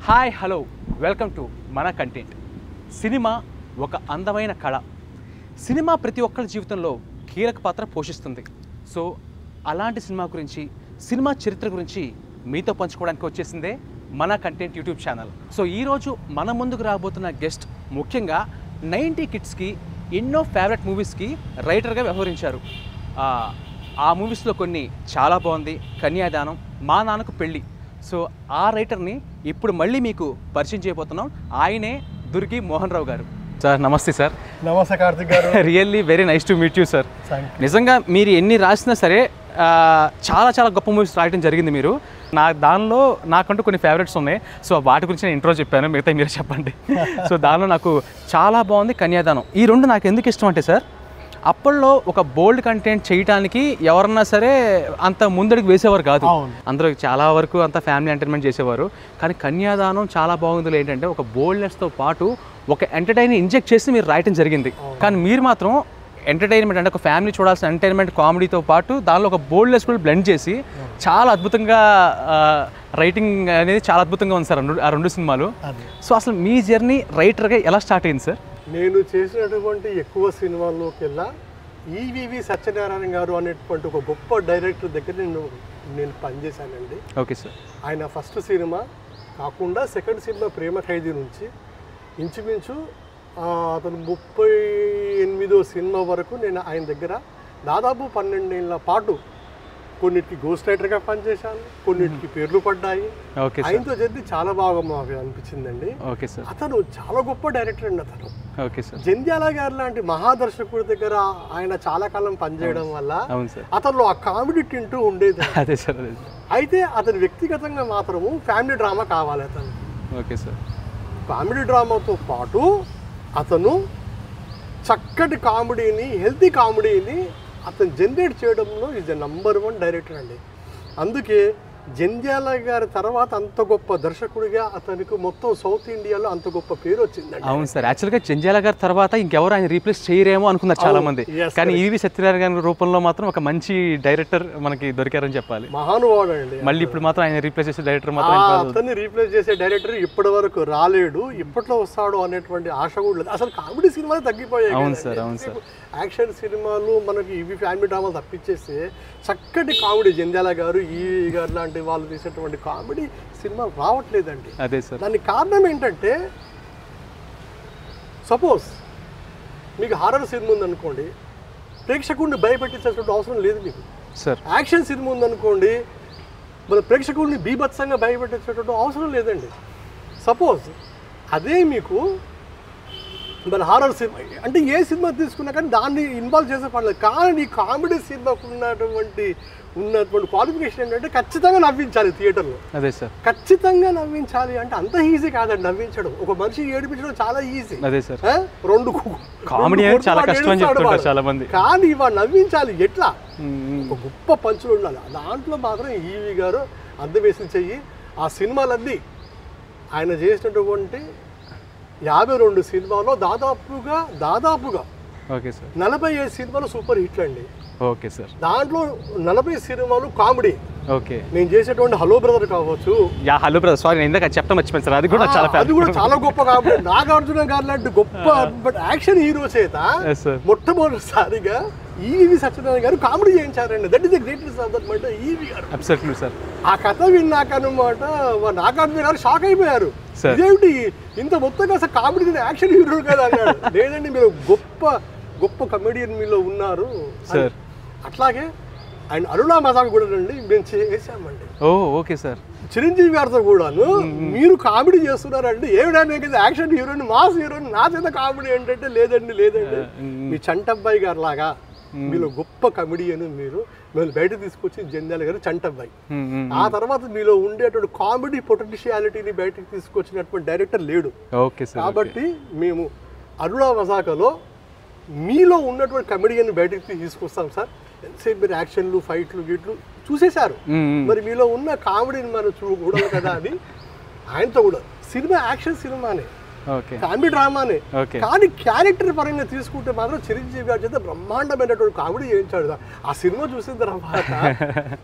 Hi hello welcome to మన content. Cinema ఒక అందమైన కళ. సినిమా ప్రతి ఒక్కరి జీవితంలో కీలక పాత్ర పోషిస్తుంది. సో అలాంటి సినిమా గురించి, సినిమా చరిత్ర గురించి మీతో పంచుకోవడానికి వచ్చేసిందే మన కంటెంట్ యూట్యూబ్ ఛానల్. సో ఈరోజు మన ముందుకు రాబోతున్న గెస్ట్ ముఖ్యంగా 90 కిడ్స్కి ఎన్నో ఫేవరెట్ మూవీస్కి రైటర్గా వ్యవహరించారు. ఆ మూవీస్లో కొన్ని చాలా బాగుంది. కన్యాదానం, మా నాన్నకు పెళ్ళి. సో ఆ రైటర్ని ఇప్పుడు మళ్ళీ మీకు పరిచయం చేయబోతున్నాం. ఆయనే దుర్గి మోహన్ రావు గారు. సార్ నమస్తే. సార్ నమస్తే కార్తిక్ గారు. Really very nice to meet you sir. నిజంగా మీరు ఎన్ని రాసినా సరే చాలా చాలా గొప్ప మూవీస్ రాయడం జరిగింది మీరు. దానిలో నాకంటూ కొన్ని ఫేవరెట్స్ ఉన్నాయి. సో వాటి గురించి నేను ఇంట్రో చెప్పాను, మిగతా మీరు చెప్పండి. సో దానిలో నాకు చాలా బాగుంది కన్యాదానం. ఈ రెండు నాకు ఎందుకు ఇష్టం అంటే సార్, అప్పట్లో ఒక బోల్డ్ కంటెంట్ చేయడానికి ఎవరన్నా సరే అంత ముందడికి వేసేవారు కాదు. అందరూ చాలా వరకు అంత ఫ్యామిలీ ఎంటర్టైన్మెంట్ చేసేవారు. కానీ కన్యాదానం చాలా బాగుంది. ఏంటంటే ఒక బోల్డ్నెస్తో పాటు ఒక ఎంటర్టైన్మెంట్ ఇంజెక్ట్ చేసి మీరు రాయటం జరిగింది. కానీ మీరు మాత్రం ఎంటర్టైన్మెంట్ అంటే ఒక ఫ్యామిలీ చూడాల్సిన ఎంటర్టైన్మెంట్ కామెడీతో పాటు దానిలో ఒక బోల్డ్నెస్ కూడా బ్లెండ్ చేసి చాలా అద్భుతంగా రైటింగ్ అనేది చాలా అద్భుతంగా ఉంది సార్ ఆ రెండు సినిమాలు. సో అసలు మీ జర్నీ రైటర్గా ఎలా స్టార్ట్ అయింది సార్? నేను చేసినటువంటి ఎక్కువ సినిమాల్లోకి వెళ్ళా ఈవివి సత్యనారాయణ గారు అనేటువంటి ఒక గొప్ప డైరెక్టర్ దగ్గర నేను పనిచేశానండి. Okay sir. ఆయన ఫస్ట్ సినిమా కాకుండా సెకండ్ సినిమా ప్రేమ ఖైదీ నుంచి ఇంచుమించు అతను 38వ సినిమా వరకు నేను ఆయన దగ్గర దాదాపు 12 ఏళ్ల పాటు కొన్నిటికి గోస్ట్ రైటర్గా పనిచేశాను, కొన్నిటికి పేర్లు పడ్డాయి. ఆయనతో జరిగి చాలా బాగా మాకు అనిపించిందండి. అతను చాలా గొప్ప డైరెక్టర్ అండి. అతను జంధ్యాల గారు లాంటి మహాదర్శకుడి దగ్గర ఆయన చాలా కాలం పనిచేయడం వల్ల అతను ఆ కామెడీ తింటూ ఉండేది. అయితే అతను వ్యక్తిగతంగా మాత్రము ఫ్యామిలీ డ్రామా కావాలి అతను. ఫ్యామిలీ డ్రామాతో పాటు అతను చక్కటి కామెడీని, హెల్తీ కామెడీని అతను జనరేట్ చేయడంలో ఈజ్ నంబర్ 1 డైరెక్టర్ అండి. అందుకే జంధ్యాల గారి తర్వాత అంత గొప్ప దర్శకుడిగా అతనికి మొత్తం సౌత్ ఇండియాలో అంత గొప్ప పేరు వచ్చిందండి. అవును సార్. యాక్చువల్గా జంధ్యాల గారి తర్వాత ఇంకెవరు ఆయన రీప్లేస్ చేయరేమో అనుకున్నారు చాలా మంది. కానీ ఈవి సత్యనారాయణ గారి రూపంలో మాత్రం ఒక మంచి డైరెక్టర్ మనకి దొరికారని చెప్పాలి. మహానుభావుడు అండి. మళ్ళీ ఇప్పుడు మాత్రం ఆయన రీప్లేస్ చేసే డైరెక్టర్ మాత్రం అతన్ని రీప్లేస్ చేసే డైరెక్టర్ ఇప్పటి వరకు రాలేడు. ఇప్పట్లో వస్తాడు అనేటువంటి ఆశ కూడా లేదు. అసలు కామెడీ సినిమాలు తగ్గిపోయాయి. అవును సార్, అవును సార్. యాక్షన్ సినిమాలు మనకి ఇవి ఫ్యామిలీ డ్రామాలు తప్పించేస్తే చక్కటి కామెడీ జంధ్యాల గారు, ఈవి గారు లాంటి వాళ్ళు తీసేటువంటి కామెడీ సినిమాలు రావట్లేదండి. అదే సార్. దానికి కారణం ఏంటంటే, సపోజ్ మీకు హారర్ సినిమా ఉందనుకోండి, ప్రేక్షకుడిని భయపెట్టించేటువంటి అవసరం లేదు మీకు సార్. యాక్షన్ సినిమా ఉందనుకోండి, మన ప్రేక్షకుడిని బీభత్సంగా భయపెట్టించేటువంటి అవసరం లేదండి. సపోజ్ అదే మీకు మన హారర్ సినిమా అంటే ఏ సినిమా తీసుకున్నా కానీ దాన్ని ఇన్వాల్వ్ చేసే పడలేదు. కానీ కామెడీ సినిమాకు ఉన్నటువంటి క్వాలిఫికేషన్ ఏంటంటే ఖచ్చితంగా నవ్వించాలి థియేటర్లో. అదే సార్. ఖచ్చితంగా నవ్వించాలి అంటే అంత ఈజీ కాదండి నవ్వించడం. ఒక మనిషి ఏడిపించడం చాలా ఈజీ. అదే సార్. కామెడీ చాలా కష్టం అని చెప్తుంటారు చాలా మంది. కానీ ఇవాళ నవ్వించాలి ఎట్లా? ఒక గొప్ప పంచులు ఉండాలి. దాంట్లో మాత్రం ఈవి గారు అద్దె వేసి చెయ్యి. ఆ సినిమాలన్నీ ఆయన చేసినటువంటి 52 సినిమాలో దాదాపుగా 45 సినిమాలు సూపర్ హిట్లు అండి. Okay sir. దాంట్లో 40 సినిమాలు కామెడీ. ఓకే. నేను చేసేటువంటి హలో బ్రదర్ కావచ్చు. హలో బ్రదర్, సారీ నేను ఇందాక చెప్తా మర్చిపోయాను సార్. అది కూడా చాలా గొప్ప కామెడీ. నాగార్జున గారు లాంటి గొప్ప యాక్షన్ హీరో చేత మొట్టమొదటిసారిగా ఈవి సత్యనారాయణ గారు కామెడీ చేయించారండి. That is the greatest of that మాట ఈవి గారు. Absolutely sir. ఆ కథ విన్నాక అనమాట నాగార్జున గారు షాక్ అయిపోయారు. ఇదేమిటి ఇంత మొత్తంగా అసలు కామెడీ యాక్షన్ హీరో కదా అన్నాడు. లేదండి, మీరు గొప్ప కమెడియన్ మీలో ఉన్నారు సార్. అట్లాగే ఆయన అరుణా మజాక్ కూడా అండి మేము చేసామండి. Okay sir. చిరంజీవి గారితో కూడాను మీరు కామెడీ చేస్తున్నారండి, ఏమిటంటే యాక్షన్ హీరోని, మాస్ హీరోని, నా చేత కామెడీ ఏంటంటే లేదండి మీ చంటబ్బాయి గారు లాగా మీలో గొప్ప కమెడియన్ మీరు బయట తీసుకొచ్చి జంధ్యాల గారు చంటబ్బాయి. ఆ తర్వాత మీలో ఉండేటువంటి కామెడీ పొటెన్షియాలిటీని బయటకు తీసుకొచ్చినటువంటి డైరెక్టర్ లేడు. కాబట్టి మేము అరుణా మజాకలో మీలో ఉన్నటువంటి కమెడియన్ బయటకు తీసుకొస్తాం సార్. ఎంతసేపు మీరు యాక్షన్లు, ఫైట్లు, గీట్లు చూసేశారు, మరి మీలో ఉన్న కామెడీని మనం చూడకూడదు కదా అని ఆయనతో కూడా సినిమా యాక్షన్ సినిమానే ఫ్యామిలీ డ్రామానే. కానీ క్యారెక్టర్ పరంగా తీసుకుంటే మాత్రం చిరంజీవి గారి చేత బ్రహ్మాండమైనటువంటి కామెడీ చేయించాడు. ఆ సినిమా చూసిన తర్వాత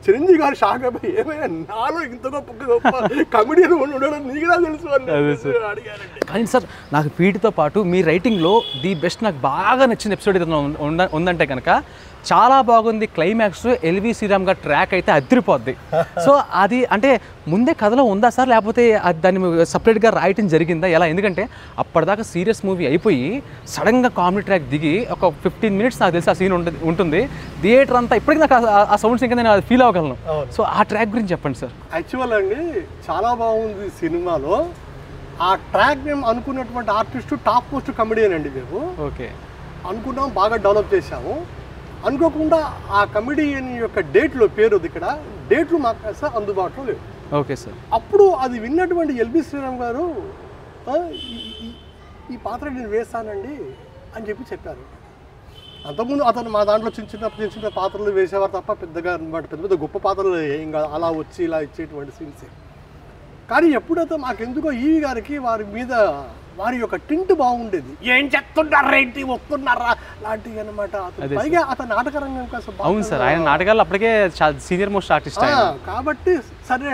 చిరంజీవి గారు షాక్ అయిపోయి, ఏమైనా నాలో ఇంత గొప్ప కామెడీని ఉండడం నీకు తెలుసు అని అడిగారండి. కానీ సార్ నాకు వీటితో పాటు మీ రైటింగ్లో ది బెస్ట్ నాకు బాగా నచ్చిన ఎపిసోడ్ ఏదైనా ఉందంటే కనుక చాలా బాగుంది. క్లైమాక్స్ ఎల్వి శ్రీరామ్ గారి ట్రాక్ అయితే అదిరిపోద్ది. సో అది అంటే ముందే కథలో ఉందా సార్, లేకపోతే దాన్ని సపరేట్గా రాయటం జరిగిందా ఎలా? ఎందుకంటే అప్పటిదాకా సీరియస్ మూవీ అయిపోయి సడన్గా కామెడీ ట్రాక్ దిగి ఒక 15 minutes నాకు తెలిసి ఆ సీన్ ఉంటుంది. థియేటర్ అంతా ఇప్పటికీ నాకు ఆ సౌండ్స్ ఇంకా నేను అది ఫీల్ అవ్వగలను. సో ఆ ట్రాక్ గురించి చెప్పండి సార్. యాక్చువల్ అండి చాలా బాగుంది సినిమాలో. ఆ ట్రాక్ మేము అనుకున్నటువంటి ఆర్టిస్టు టాప్ మోస్ట్ కమెడియన్ అండి. మేము అనుకున్నాం, బాగా డెవలప్ చేశాము. అనుకోకుండా ఆ కమెడియన్ యొక్క డేట్లో పేరు ఇక్కడ డేట్లు మాకు సార్ అందుబాటులో లేవు. Okay sir. అప్పుడు అది విన్నటువంటి ఎల్బి శ్రీరామ్ గారు ఈ పాత్ర నేను వేస్తానండి అని చెప్పారు. అంతకుముందు అతను మా దాంట్లో చిన్న చిన్న పాత్రలు వేసేవారు తప్ప పెద్దగా పెద్ద గొప్ప పాత్రలు ఏం కాదు, అలా వచ్చి ఇలా ఇచ్చేటువంటి సీన్సే. కానీ ఎప్పుడైతే మాకెందుకో ఈవి గారికి వారి మీద వారి యొక్క టింట్ బాగుండేది. ఏం చెప్తున్నారా ఏంటి వస్తున్నారా లాంటివి అనమాట. పైగా అతను నాటక రంగం కోసం. అవును సార్, ఆయన నాటకాలు అప్పటికే సీనియర్ మోస్ట్ ఆర్టిస్ట్ కాబట్టి సరే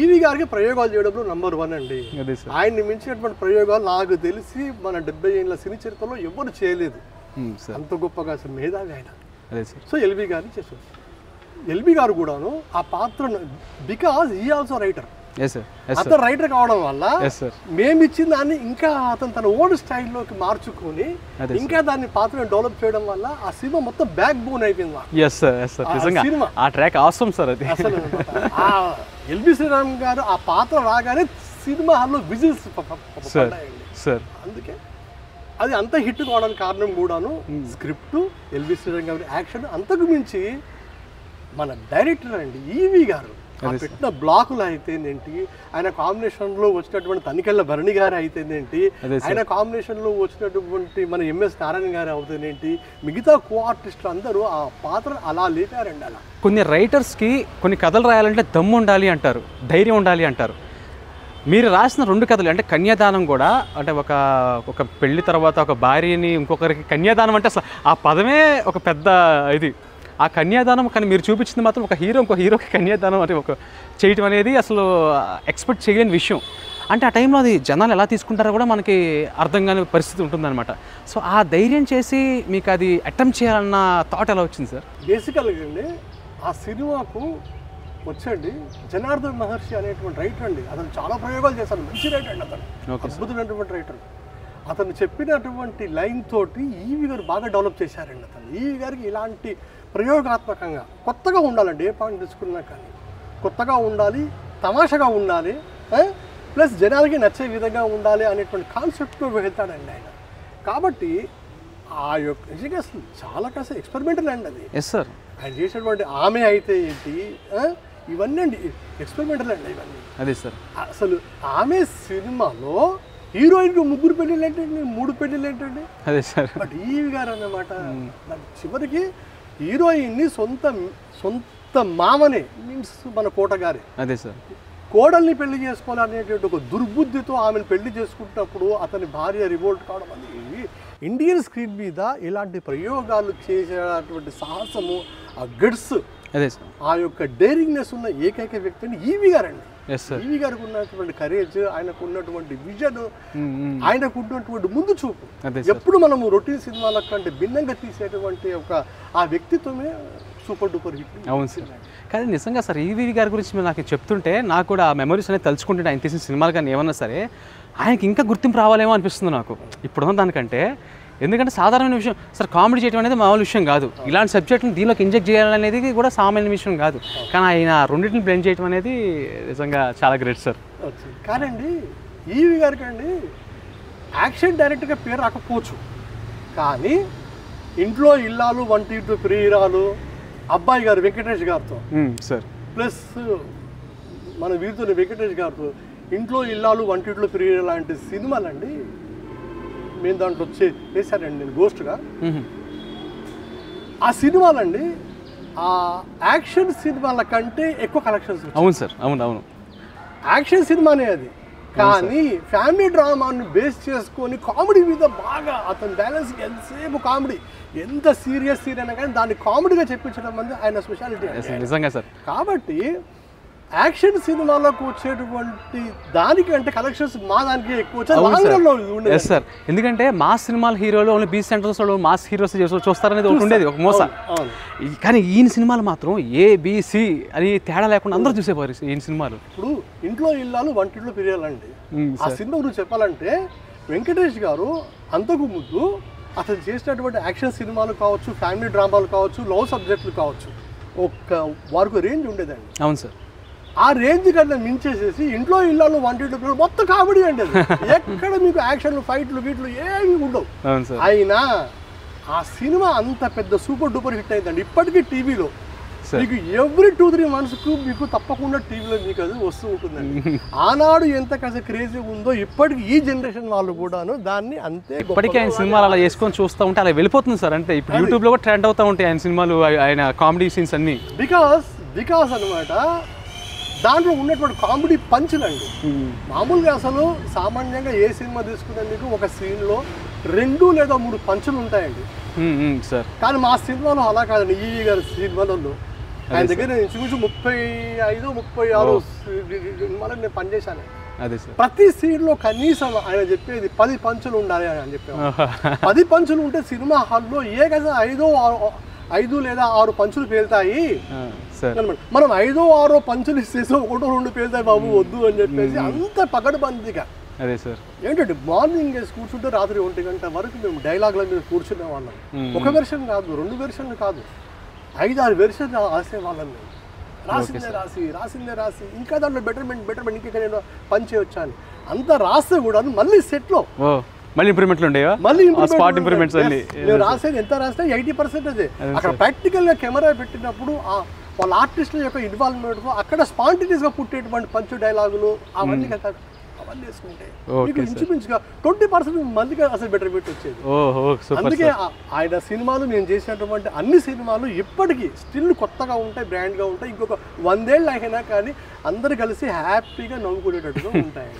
ఈవి గారికి ప్రయోగాలు చేయడంలో నెంబర్ 1 అండి. ఆయన్ని మించినటువంటి ప్రయోగాలు నాకు తెలిసి మన 70 ఏళ్ళ సినీ చరిత్రలో ఎవరు చేయలేదు. అంత గొప్పగా మేధావి ఆయన. సో ఎల్బి గారిని చేశారు. ఎల్బి గారు కూడాను ఆ పాత్రను బికాజ్ ఈ ఆల్సో రైటర్, అతను రైటర్ కావడం వల్ల మేము ఇచ్చిన దాన్ని ఇంకా అతను తన ఓల్డ్ స్టైల్లోకి మార్చుకుని ఇంకా దాన్ని పాత్రను డెవలప్ చేయడం వల్ల ఆ సినిమా మొత్తం బ్యాక్ బోన్ అయిపోయింది. ఎల్బి శ్రీరామ్ గారు ఆ పాత్ర రాగానే సినిమా హాల్లో విజిల్స్ పడ్డాయండి. అందుకే అది అంత హిట్ కావడానికి కారణం కూడాను స్క్రిప్ట్, ఎల్బి శ్రీరామ్ గారి యాక్షన్, అంతకు మించి మన డైరెక్టర్ అండి ఈవి గారు పెట్టిన బ్లాకులు అయితేనేంటి, ఆయన కాంబినేషన్లో వచ్చినటువంటి తనికెళ్ళ భరణి గారు అయితేనేంటి, ఆయన కాంబినేషన్లో వచ్చినటువంటి మన ఎంఎస్ నారాయణ గారు అవుతేనేంటి, మిగతా కో ఆర్టిస్టులు అందరూ ఆ పాత్ర అలా లేపారండి. అలా కొన్ని రైటర్స్కి కొన్ని కథలు రాయాలంటే దమ్ము ఉండాలి అంటారు, ధైర్యం ఉండాలి అంటారు. మీరు రాసిన 2 కథలు అంటే కన్యాదానం కూడా, అంటే ఒక పెళ్లి తర్వాత ఒక భార్యని ఇంకొకరికి కన్యాదానం అంటే అసలు ఆ పదమే ఒక పెద్ద ఇది. ఆ కన్యాదానం కానీ మీరు చూపించింది మాత్రం ఒక హీరో ఇంకో హీరోకి కన్యాదానం అంటే ఒక చేయటం అనేది అసలు ఎక్స్పెక్ట్ చేయలేని విషయం. అంటే ఆ టైంలో అది జనాలు ఎలా తీసుకుంటారో కూడా మనకి అర్థం కాని పరిస్థితి ఉంటుందన్నమాట. సో ఆ ధైర్యం చేసి మీకు అది అటెంప్ట్ చేయాలన్న థాట్ ఎలా వచ్చింది సార్? బేసికల్గా అండి ఆ సినిమాకు వచ్చండి జనార్దన్ మహర్షి అనేటువంటి రైటర్ అండి. అతను చాలా ప్రయోగాలు చేశారు, మంచి రైటర్ అండి, అతను అద్భుతమైనటువంటి రైటర్. అతను చెప్పినటువంటి లైన్ తోటి ఈవి గారు బాగా డెవలప్ చేశారండి. అతను ఈవి గారికి ఇలాంటి ప్రయోగాత్మకంగా కొత్తగా ఉండాలండి, ఏ పాయింట్ తీసుకున్నా కానీ కొత్తగా ఉండాలి, తమాషగా ఉండాలి, ప్లస్ జనాలకి నచ్చే విధంగా ఉండాలి అనేటువంటి కాన్సెప్ట్తో వెళ్తాడండి ఆయన. కాబట్టి ఆ యొక్క నిజంగా అసలు చాలా కాస్త ఎక్స్పెరిమెంటల్ అండి అది. సార్ ఆయన చేసినటువంటి ఆమె అయితే ఏంటి, ఇవన్నీ అండి ఎక్స్పెరిమెంటల్ అండి ఇవన్నీ. అదే సార్, అసలు ఆమె సినిమాలో హీరోయిన్కి 3 పెళ్ళిళ్ళు ఏంటండి, 3 పెళ్ళిళ్ళు ఏంటండి. అదే సార్. బట్ ఈవి గారు అన్నమాట చివరికి హీరోయిన్ని సొంత మామనే మీన్స్ మన కోట గారి, అదే సార్, కోడల్ని పెళ్లి చేసుకోవాలనేటువంటి ఒక దుర్బుద్ధితో ఆమెను పెళ్లి చేసుకుంటున్నప్పుడు అతని భార్య రివోల్ట్ కావడం అనేది ఇండియన్ స్క్రీన్ మీద ఇలాంటి ప్రయోగాలు చేసేటువంటి సాహసము, ఆ గట్స్, అదే సార్, ఆ యొక్క డేరింగ్నెస్ ఉన్న ఏకైక వ్యక్తిని ఈవి గారండి. ఈవి గారికి ఉన్నటువంటి కరేజ్, ఆయనకు ఉన్నటువంటి విజన్, ఆయనకు ఉన్నటువంటి ముందు చూపు ఎప్పుడు మనము రొటీన్ సినిమాల కంటే భిన్నంగా తీసేటువంటి ఒక ఆ వ్యక్తిత్వమే సూపర్ డూపర్ హిట్. అవును సార్. కానీ నిజంగా సార్ ఈవి గారి గురించి మీరు నాకు చెప్తుంటే నాకు కూడా ఆ మెమరీస్ అనేది తలుచుకుంటే ఆయన తీసిన సినిమాలు కానీ ఏమన్నా సరే ఆయనకి ఇంకా గుర్తింపు రావాలేమో అనిపిస్తుంది నాకు ఇప్పుడున్న దానికంటే. ఎందుకంటే సాధారణమైన విషయం సార్, కామెడీ చేయడం అనేది మామూలు విషయం కాదు. ఇలాంటి సబ్జెక్ట్ని దీనిలోకి ఇంజెక్ట్ చేయాలనేది కూడా సామాన్య విషయం కాదు. కానీ ఆయన రెండింటిని బ్లెండ్ చేయడం అనేది నిజంగా చాలా గ్రేట్ సార్. కానండి ఈవి గారికి అండి యాక్షన్ డైరెక్ట్గా పేరు రాకపోవచ్చు, కానీ ఇంట్లో ఇల్లాలు వంటింట్లో ప్రియురాలు అబ్బాయి గారు వెంకటేష్ గారితో సార్, ప్లస్ మన వీరితో వెంకటేష్ గారితో ఇంట్లో ఇల్లాలు వంటింట్లో ప్రియురాలు లాంటి సినిమాలండి మేము దాంట్లో వేశానండి నేను గోస్ట్గా. ఆ సినిమాలండి ఆ యాక్షన్ సినిమాల కంటే ఎక్కువ కలెక్షన్స్. అవును సార్, అవును అవును, యాక్షన్ సినిమానే అది. కానీ ఫ్యామిలీ డ్రామాను బేస్ చేసుకొని కామెడీ మీద బాగా అతను బ్యాలెన్స్ ఎంతసేపు కామెడీ, ఎంత సీరియస్ అయినా కానీ దాన్ని కామెడీగా చెప్పించడం అనేది ఆయన స్పెషాలిటీ. నిజంగా సార్. కాబట్టి యాక్షన్ సినిమాలకు వచ్చేటువంటి దానికంటే కలెక్షన్స్ మా దానికి ఎక్కువ వచ్చాయి సార్. ఎందుకంటే మాస్ సినిమాల హీరోలు only B centers mass heroes చూస్తారనేది ఒకటి ఉండేది, ఒక మోస. కానీ ఈయన సినిమాలు మాత్రం ఏబిసి అని తేడా లేకుండా అందరూ చూసేవారు ఈయన సినిమాలు. ఇప్పుడు ఇంట్లో ఇల్లాలు వంటింట్లో పిరియాలండి. ఆ సినిమా గురించి చెప్పాలంటే వెంకటేష్ గారు అంతకు ముందు అతను చేసినటువంటి యాక్షన్ సినిమాలు కావచ్చు, ఫ్యామిలీ డ్రామాలు కావచ్చు, లవ్ సబ్జెక్టులు కావచ్చు, వారికి రేంజ్ ఉండేదండి. అవును సార్. ఆ రేంజ్ కన్నా మించేసేసి ఇంట్లో ఇళ్ళలో వంటింట్లో మొత్తం కామెడీ అండి. ఎక్కడ మీకు యాక్షన్లు, ఫైట్లు, గీట్లు ఏమి ఉండవు. అయినా ఆ సినిమా అంత పెద్ద సూపర్ డూపర్ హిట్ అయిందండి. ఇప్పటికీ టీవీలో మీకు ఎవ్రీ 2-3 మంత్స్కు మీకు తప్పకుండా టీవీలో మీకు అది వస్తూ ఉంటుందండి. ఆనాడు ఎంత కాస్త క్రేజీ ఉందో ఇప్పటికి ఈ జనరేషన్ వాళ్ళు కూడాను దాన్ని అంతే. ఇప్పటికీ ఆయన సినిమాలు అలా చేసుకొని చూస్తూ ఉంటే అలా వెళ్ళిపోతుంది సార్. అంటే ఇప్పుడు యూట్యూబ్లో కూడా ట్రెండ్ అవుతూ ఉంటాయి ఆయన సినిమాలు, ఆయన కామెడీ సీన్స్ అన్ని. బికాస్ అనమాట దాంట్లో ఉన్నటువంటి కామెడీ పంచులండి. మామూలుగా అసలు సామాన్యంగా ఏ సినిమా తీసుకున్నా మీకు ఒక సీన్లో 2 లేదా 3 పంచులు ఉంటాయండి సార్. కానీ మా సినిమాలో అలా కాదండి. ఈ గారి సినిమాలలో ఆయన దగ్గర ఇంచుమించు 35-36 సినిమాలు నేను పనిచేశాను. ప్రతి సీన్లో కనీసం ఆయన చెప్పేది 10 పంచులు ఉండాలి అని చెప్పాను. 10 పంచులు ఉంటే సినిమా హాల్లో ఏ కదా 5 లేదా 6 పంచులు పేలుతాయి. మనం 5-6 పంచులు ఇచ్చేసి 1-2 పేలుతాయి బాబు వద్దు అని చెప్పేసి అంత పకడ్బందీగా. అదే సార్. ఏంటంటే మార్నింగ్ కూర్చుంటే రాత్రి 1 గంట వరకు మేము డైలాగ్ల మీద కూర్చునే వాళ్ళం. ఒక వెర్షన్ కాదు, 2 వెర్షన్లు కాదు, 5-6 వెర్షన్ రాసేవాళ్ళం మేము. రాసిందే రాసి ఇంకా దాంట్లో బెటర్మెంట్ ఇంకా నేను పని చేయొచ్చాను అంత రాస్తే కూడా మళ్ళీ సెట్లో మళ్ళీ ఇంప్రూవ్మెంట్లు ఉండేవా? మళ్ళీ స్పాట్ ఇంప్రూవ్మెంట్స్ అన్ని నేను రాసేది ఎంత రాస్తే 80% అక్కడ ప్రాక్టికల్గా కెమెరా పెట్టినప్పుడు వాళ్ళ ఆర్టిస్టుల యొక్క ఇన్వాల్వ్మెంట్ అక్కడ స్పాంటినియస్గా పుట్టేటువంటి పంచు డైలాగులు అవన్నీ వేసుకుంటే మీకు ఇంచుమించుగా 20% మందికి అసలు బెటర్మెంట్ వచ్చేది. అందుకే ఆయన సినిమాలు నేను చేసినటువంటి అన్ని సినిమాలు ఇప్పటికీ స్టిల్ కొత్తగా ఉంటాయి, బ్రాండ్గా ఉంటాయి. ఇంకొక 100 ఏళ్ళు అయినా కానీ అందరు కలిసి హ్యాపీగా నవ్వుకునేటట్టుగా ఉంటాయి.